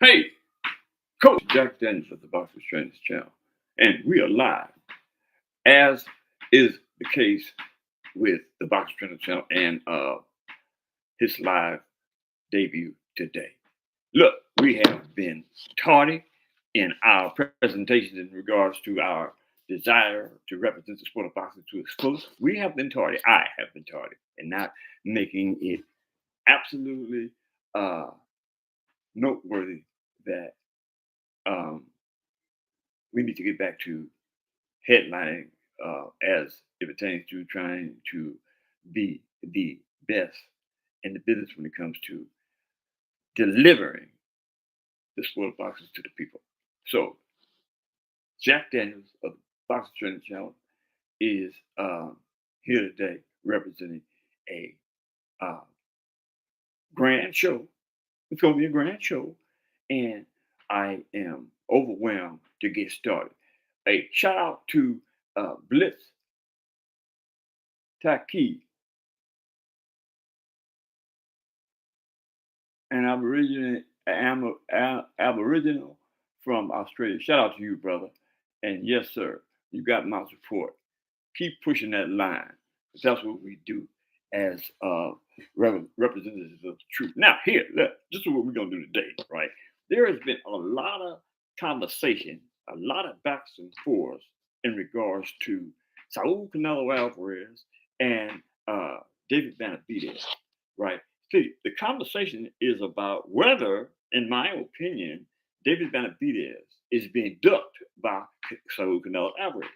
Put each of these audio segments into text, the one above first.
Hey, Coach Jack Daniels of the Boxing Trainers Channel, and we are live, as is the case with the Boxing Trainers Channel and his live debut today. Look, we have been tardy in our presentations in regards to our desire to represent the sport of boxing to its fullest. We have been tardy. I have been tardy in not making it absolutely uh, noteworthy that um, we need to get back to headlining as it pertains to trying to be the best in the business when it comes to delivering the sport of boxing to the people. So Jack Daniels of the Boxing Training Channel is here today representing a uh, grand show. It's going to be a grand show, and I am overwhelmed to get started. A shout out to Blitz Taki, an Aboriginal from Australia. Shout out to you, brother. And yes, sir, you got my support. Keep pushing that line, because that's what we do as representatives of the truth. Now, here, look, this is what we're going to do today, right? There has been a lot of conversation, a lot of backs and forths in regards to Saul Canelo Alvarez and David Benavidez, right? See, the conversation is about whether, in my opinion, David Benavidez is being ducked by Saul Canelo Alvarez.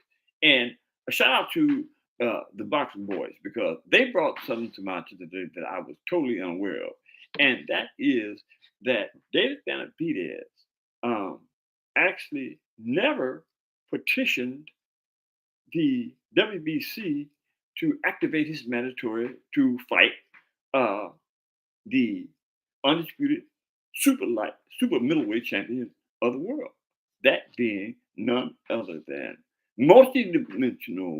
And a shout out to the Boxing Boys, because they brought something to my attention today that I was totally unaware of, and that is that David Benavidez um, actually never petitioned the WBC to activate his mandatory to fight uh, the undisputed super middleweight champion of the world. That being none other than multi-dimensional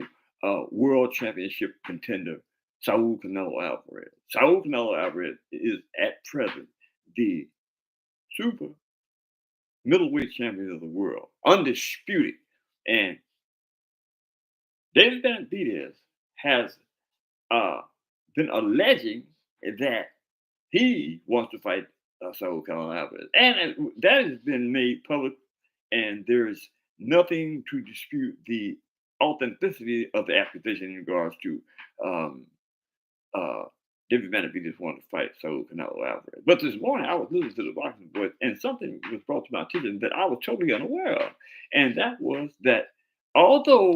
world championship contender Saul Canelo Alvarez. Saul Canelo Alvarez is at present the super middleweight champion of the world, undisputed. And David Benavidez has uh, been alleging that he wants to fight Saul Canelo Alvarez, and that has been made public, and there's nothing to dispute the authenticity of the accusation in regards to um, uh, David Benavidez wanting to fight Saul Canelo Alvarez. But this morning, I was listening to the Boxing Voice, and something was brought to my attention that I was totally unaware of, and that was that although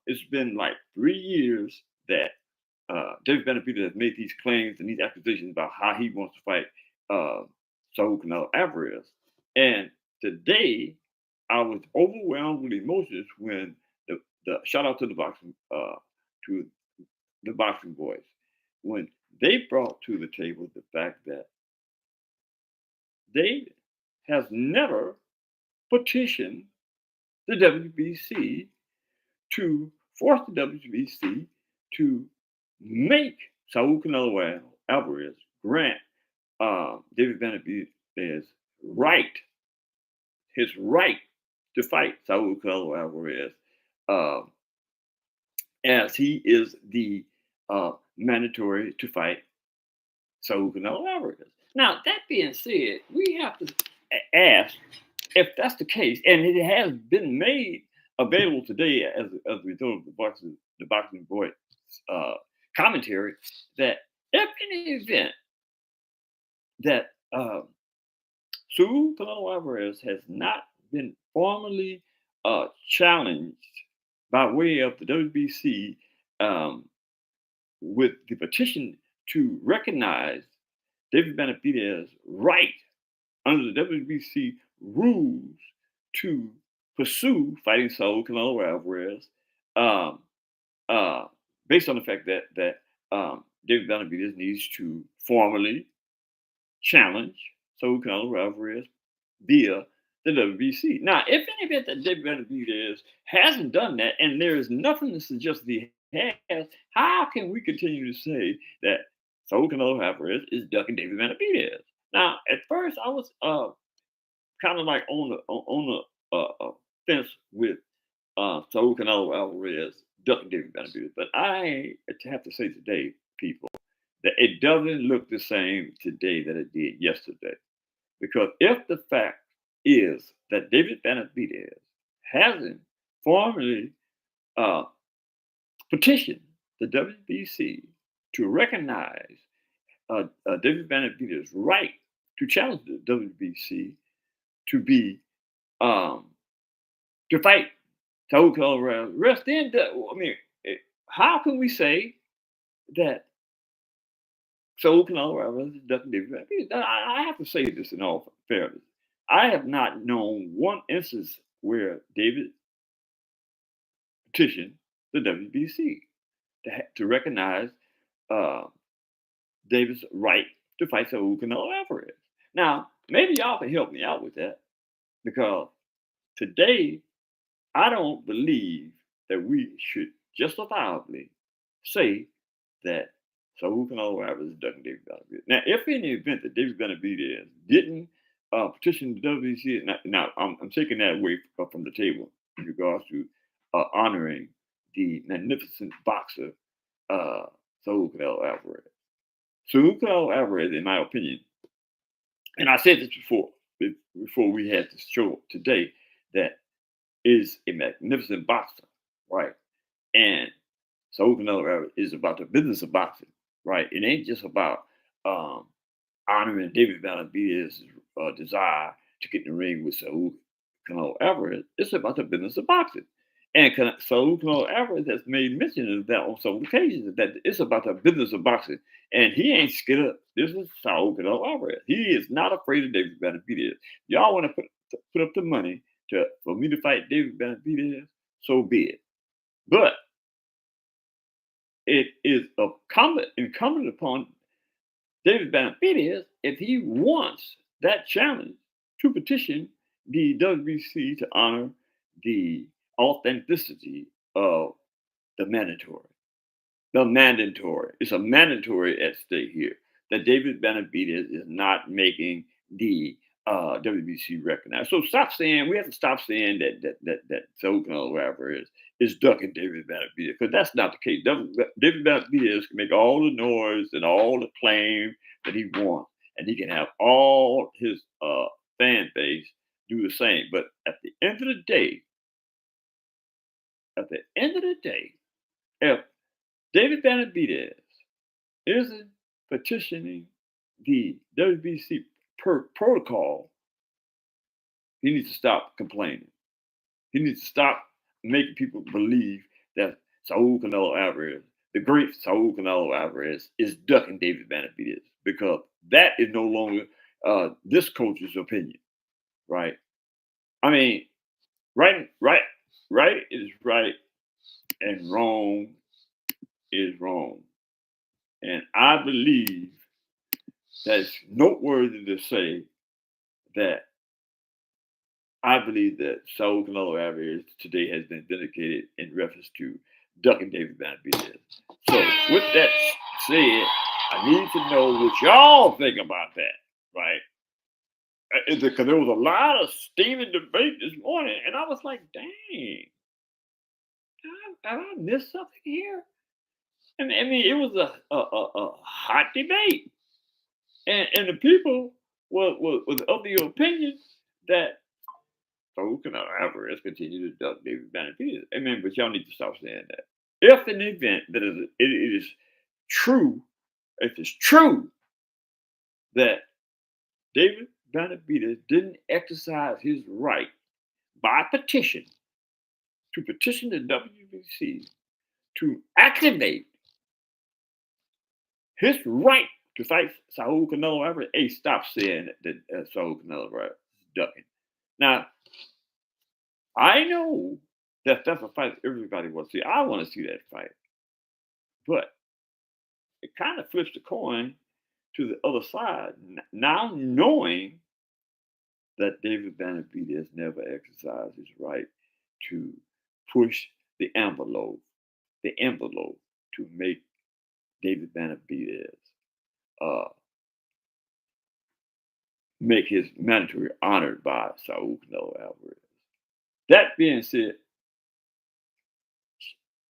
it's been like 3 years that David Benavidez has made these claims and these accusations about how he wants to fight uh, Saul Canelo Alvarez. And today, I was overwhelmed with emotions when the shout out to to the Boxing Boys, when they brought to the table the fact that David has never petitioned the WBC to force the WBC to make Saul Canelo Alvarez grant David Benavidez right, his right to fight Saul Canelo Alvarez, uh, as he is the mandatory to fight Saul Canelo Alvarez. Now, that being said, we have to ask if that's the case, and it has been made available today as a result of the Boxing Boy uh, commentary, that if in the event that Saul Canelo Alvarez has not been formally challenged by way of the WBC um, with the petition to recognize David Benavidez's right under the WBC rules to pursue fighting Saul Canelo Alvarez, um, uh, based on the fact that David Benavidez needs to formally challenge Saul Canelo Alvarez via the WBC. Now, if in the event that David Benavidez hasn't done that, and there is nothing to suggest that he has, how can we continue to say that Saul Canelo Alvarez is ducking David Benavidez? Now, at first, I was kind of like on the fence with Saul Canelo Alvarez ducking David Benavidez. But I have to say today, people, that it doesn't look the same today that it did yesterday. Because if the fact is that David Benavidez hasn't formally uh, petitioned the WBC to recognize David Benavidez's right to challenge the WBC to be um, to fight Saul Canelo Alverez, then how can we say that Saul Canelo Alverez is ducking David Benavidez? I have to say this in all fairness. I have not known one instance where David petitioned the WBC to recognize uh, David's right to fight Saul Canelo Alvarez. Now, maybe y'all can help me out with that because today I don't believe that we should justifiably say that Saul Canelo Alvarez is ducking David Benavidez. Now, if in the event that David Benavidez didn't petition the WBC, now I'm taking that away from the table in regards to honoring the magnificent boxer Saul Canelo Alvarez. Saul Canelo Alvarez, in my opinion, and I said this before we had this show today, that is a magnificent boxer, right? And Saul Canelo Alvarez is about the business of boxing, right? It ain't just about honoring David Benavidez's desire to get in the ring with Saul Canelo Alvarez. It's about the business of boxing. And Saul Canelo Alvarez has made mention of that on some occasions, that it's about the business of boxing. And he ain't scared of this is Saul Canelo Alvarez. He is not afraid of David Benavidez. Y'all want to put up the money for me to fight David Benavidez, so be it. But it is incumbent upon David Benavidez, if he wants that challenge, to petition the WBC to honor the authenticity of the mandatory. The mandatory. It's a mandatory at stake here that David Benavidez is not making the WBC recognize. So we have to stop saying that Saul Canelo Alvarez is ducking David Benavidez, because that's not the case. David Benavidez can make all the noise and all the claim that he wants, and he can have all his fan base do the same. But at the end of the day, if David Benavidez isn't petitioning the WBC protocol, he needs to stop complaining. He needs to stop making people believe that Saul Canelo Alvarez, the great Saul Canelo Alvarez, is ducking David Benavidez, because that is no longer this coach's opinion, right? I mean, right is right, and wrong is wrong. And I believe that it's noteworthy to say that I believe that Saul Canelo Alvarez today has been vindicated in reference to ducking David Benavidez. So with that said, I need to know what y'all think about that, right? Because there was a lot of steaming debate this morning, and I was like, dang, have I missed something here? I mean, it was a hot debate. And the people was of the opinion that Saul Canelo Alvarez continue to duck David Benavidez. Amen. But y'all need to stop saying that. If in the event that it is true, if it's true that David Benavidez didn't exercise his right by petition to petition the WBC to activate his right to fight Saul Canelo Alvarez, hey, stop saying that Saul Canelo Alvarez is ducking. Now, I know that that's a fight everybody wants to see. I want to see that fight. But it kind of flips the coin to the other side. Now knowing that David Benavidez never exercised his right to push the envelope to make David Benavidez make his mandatory honored by Saul Canelo Alvarez. That being said,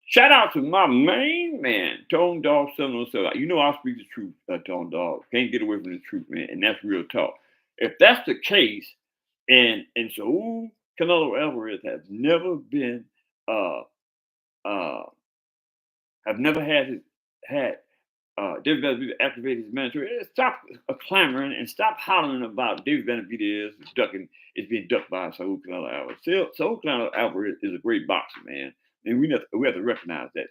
shout out to my main man, Tone Dog 707. You know I speak the truth, Tone Dog. Can't get away from the truth, man, and that's real talk. If that's the case, and Saul Canelo Alvarez has never been uh uh have never had David Benavidez activate his mandatory. Stop clamoring and stop hollering about David Benavidez is being ducked by Saul Canelo Alvarez. Saul Canelo Alvarez is a great boxer, man, and we have to recognize that.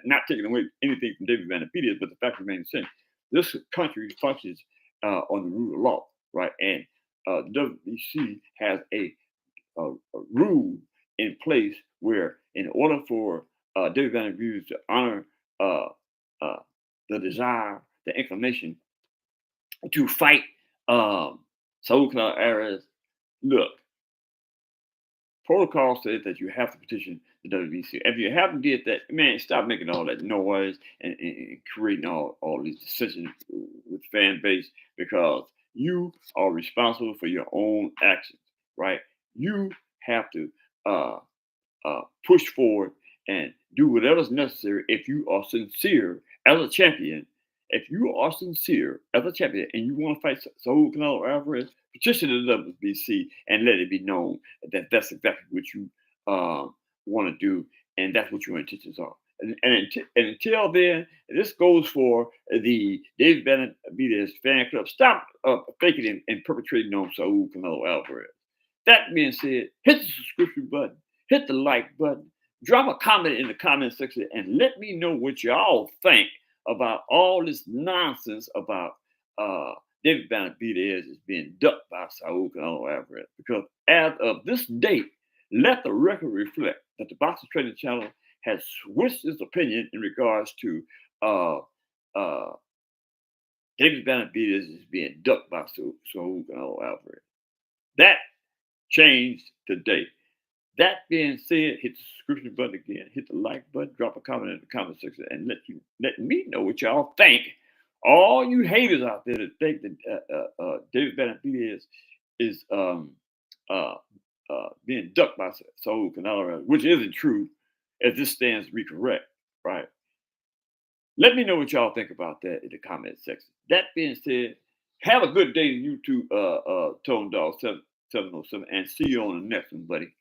Not taking away anything from David Benavidez, but the fact remains the same. This country functions on the rule of law, right? And WBC has a rule in place where, in order for David Benavidez to honor uh, uh, the desire, the inclination to fight Saul Canelo Alvarez, look, protocol says that you have to petition the WBC. If you haven't did that, man, stop making all that noise and creating all these decisions with the fan base, because you are responsible for your own actions, right? You have to uh, push forward and do whatever's necessary if you are sincere as a champion. If you are sincere as a champion and you want to fight Saul Canelo Alvarez, petition the WBC and let it be known that that's exactly what you want to do, and that's what your intentions are. And until then, this goes for the David Benavidez fan club. Stop faking and perpetrating on Saul Canelo Alvarez. That being said, hit the subscription button, hit the like button, drop a comment in the comment section, and let me know what y'all think about all this nonsense about David Benavidez is being ducked by Saul Canelo Alvarez. Because as of this date, let the record reflect that the Boxing Trading Channel has switched its opinion in regards to uh, uh, David Benavidez is being ducked by Saul Canelo Alvarez. That changed today. That being said, hit the subscription button again, hit the like button, drop a comment in the comment section, and let me know what y'all think. All you haters out there that think that David Benavidez is being ducked by Saul Canelo, which isn't true, as this stands to be correct, right? Let me know what y'all think about that in the comment section. That being said, have a good day to you too, Tone Dog 707, and see you on the next one, buddy.